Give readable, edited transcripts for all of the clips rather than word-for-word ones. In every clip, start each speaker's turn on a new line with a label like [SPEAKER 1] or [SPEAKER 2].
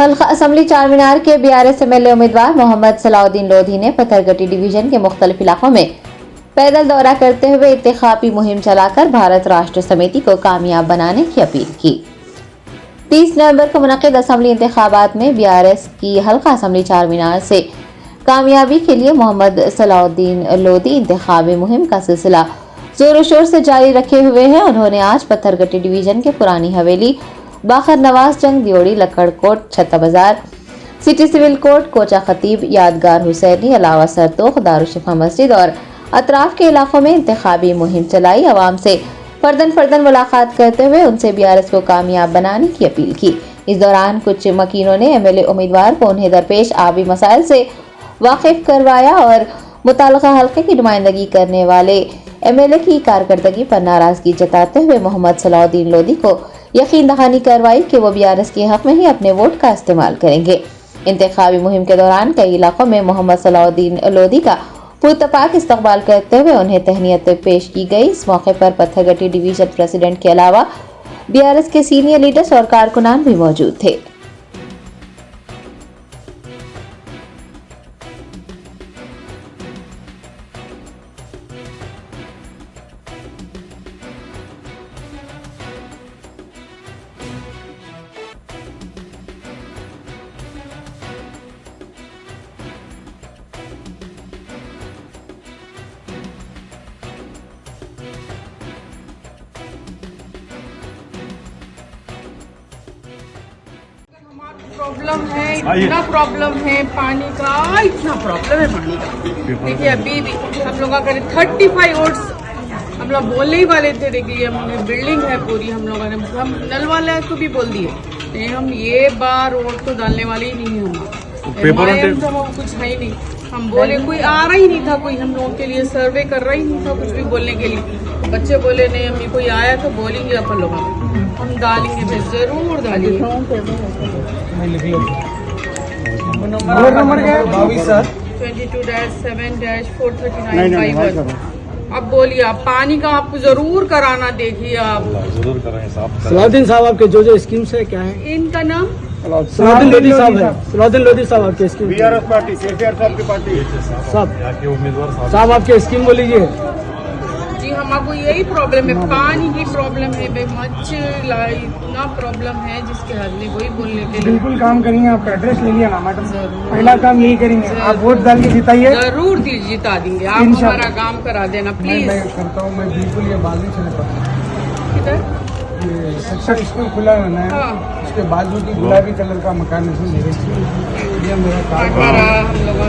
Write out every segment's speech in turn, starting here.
[SPEAKER 1] हल्का असम्बली चारमीनार के BRS MLA उम्मीदवार मोहम्मद सलाउद्दीन लोधी ने पत्थरगट्टी डिवीजन के मुख्तलिफ इलाकों में पैदल दौरा करते हुए इंतखाबी मुहिम चलाकर भारत राष्ट्र समिति को कामयाब बनाने की अपील की। 30 नवंबर को मुनक्किद असम्बली इंतखाबात में बीआरएस की हल्का असम्बली चारमीनार से कामयाबी के लिए मोहम्मद सलाउद्दीन लोधी इंतखाबी मुहिम का सिलसिला जोरों शोर से जारी रखे हुए हैं। उन्होंने आज पत्थरगट्टी डिवीजन के पुरानी हवेली, बाखर नवाज जंग, दियोड़ी, लक्कड़कोट, छत्ता बाजार, सिटी सिविल कोर्ट, कोचा खतीब, यादगार हुसैनी, अलावा सरतोख, दारुशिफा मस्जिद और अतराफ के इलाकों में इंतखाबी मुहिम चलाई। आवाम से फर्दन मुलाकात करते हुए उनसे बीआरएस को कामयाब बनाने की अपील की। इस दौरान कुछ मकीनों ने एमएलए उम्मीदवार को उन्हें दरपेश आबी मसाइल से वाकिफ करवाया और मुताल्लिका हल्के की नुमाइंदगी करने वाले एमएलए की कारकर्दगी पर नाराजगी जताते हुए मोहम्मद सलाउद्दीन लोधी को यकीन दहानी करवाई कि वो बीआरएस के हक में ही अपने वोट का इस्तेमाल करेंगे। इंतखाबी मुहिम के दौरान कई इलाकों में मोहम्मद सलाउद्दीन लोधी का पुरतपाक इस्तकबाल करते हुए उन्हें तहनीत पेश की गई। इस मौके पर पत्थरगट्टी डिवीजन प्रेसिडेंट के अलावा बीआरएस के सीनियर लीडर्स और कारकुनान भी मौजूद थे।
[SPEAKER 2] प्रॉब्लम है, इतना प्रॉब्लम है पानी का, इतना प्रॉब्लम है पानी का। देखिए अभी भी हम लोग का करीब 35 वोट्स हम लोग बोलने ही वाले थे। देखिए हमने बिल्डिंग है पूरी, हम लोगों ने हम नल वाले को भी बोल दिए नहीं, हम ये बार वोट तो डालने वाले ही नहीं हैं। हम कुछ है ही नहीं, हम बोले कोई आ रहा ही नहीं था, कोई हम लोगों के लिए सर्वे कर रहा ही नहीं था कुछ भी बोलने के लिए। बच्चे बोले नहीं अम्मी कोई आया तो बोलेंगे अपन लोग हम डालेंगे, फिर जरूर डालेंगे।
[SPEAKER 3] नंबर
[SPEAKER 2] 22-7-43951। अब बोलिए आप पानी का आपको जरूर कराना, देखिए आप
[SPEAKER 3] जरूर कराएं साहब। सलाउद्दीन साहब आपके जो स्कीम्स है क्या है?
[SPEAKER 2] इनका नाम
[SPEAKER 3] सलाउद्दीन लोधी साहब है। सलाउद्दीन लोधी साहब आपके स्कीम
[SPEAKER 4] बीआरएस पार्टी, केसीआर साहब की पार्टी
[SPEAKER 3] साहब
[SPEAKER 4] उम्मीदवार
[SPEAKER 3] साहब आपके स्कीम बोलीजिए।
[SPEAKER 2] जी हमारे यही प्रॉब्लम है, पानी की प्रॉब्लम है, मच्छ इतना प्रॉब्लम है जिसके हल नहीं कोई बोलने के लिए।
[SPEAKER 4] बिल्कुल काम करेंगे, आपका एड्रेस ले लिया ना मैडम, पहला काम यही करेंगे, आप वोट डाल के जिताइए।
[SPEAKER 2] जरूर जिता देंगे, आप हमारा काम करा देना प्लीज।
[SPEAKER 4] मैं करता हूँ, मैं बिल्कुल ये बात नहीं चले पाता।
[SPEAKER 2] किधर
[SPEAKER 4] ये सेक्शन स्कूल खुला है ना, उसके बाजू की गुलाबी कलर का मकान इसमें मेरे ये मेरा काम है।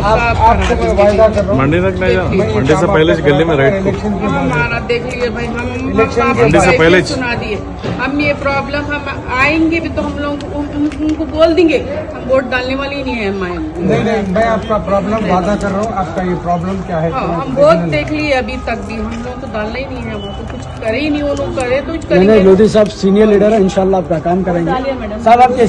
[SPEAKER 4] आपको मैं वायदा कर रहा हूँ,
[SPEAKER 5] मंडी तक नहीं जाना, मंडी से पहले गली में राइट को।
[SPEAKER 2] हमारा देख लिए भाई, हम
[SPEAKER 5] मंडी से पहले
[SPEAKER 2] सुना दिए। हम ये प्रॉब्लम हम आएंगे भी तो हम लोग उनको बोल देंगे, हम वोट डालने वाले ही नहीं है। हम आएंगे
[SPEAKER 4] नहीं, मैं आपका प्रॉब्लम वादा कर रहा हूँ। आपका ये प्रॉब्लम क्या है?
[SPEAKER 2] हम वोट देख लिए अभी तक भी, हम लोग तो डालना ही नहीं है, वो तो कुछ करे ही नहीं, वो लोग करे तो कुछ करेंगे।
[SPEAKER 3] लोधी साहब सीनियर लीडर है, इंशाल्लाह आपका काम करेंगे। साहब आपके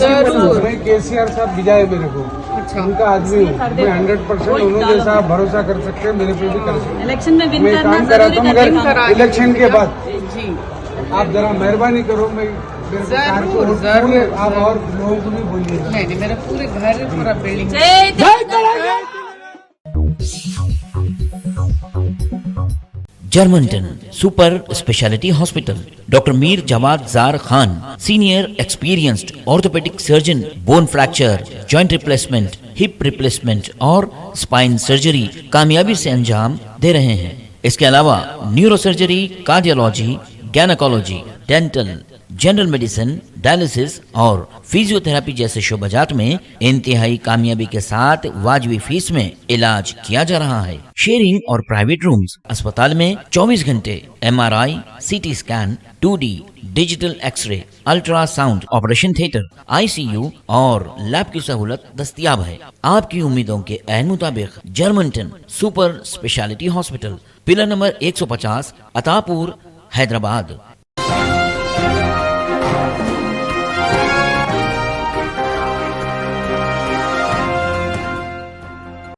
[SPEAKER 4] मैं केसीआर साहब भिजाए मेरे को,
[SPEAKER 2] अच्छा
[SPEAKER 4] उनका आदमी हूँ मैं। 100% उन्होंने जैसा आप भरोसा कर सकते हैं मेरे पे भी कर सकते हैं।
[SPEAKER 2] इलेक्शन में विन
[SPEAKER 4] मैं
[SPEAKER 2] करना
[SPEAKER 4] काम कराता हूँ, मगर इलेक्शन के बाद
[SPEAKER 2] जी
[SPEAKER 4] आप जरा मेहरबानी करो, मैं मेरे को कार को
[SPEAKER 2] जरूर, जरूर।
[SPEAKER 4] आप और लोगों को भी बोलिए।
[SPEAKER 2] नहीं मेरा पूरे घर पूरा building
[SPEAKER 6] Germanton super speciality hospital, doctor Mir Jawad Zar Khan, senior experienced orthopaedic surgeon, bone fracture, joint replacement, hip replacement और स्पाइन सर्जरी कामयाबी से अंजाम दे रहे हैं। इसके अलावा neuro surgery, cardiology, gynaecology, dental, general medicine, dialysis और फिजियोथेरेपी जैसे शोबाजात में इंतहाई कामयाबी के साथ वाजबी फीस में इलाज किया जा रहा है। शेयरिंग और प्राइवेट रूम्स, अस्पताल में 24 घंटे MRI, CT scan, 2D digital x-ray, ultrasound, operation theatre, ICU और लैब की सहूलत दस्तयाब है। आपकी उम्मीदों के ऐन मुताबिक Germanton super speciality hospital, pillar number 150, Attapur, Hyderabad.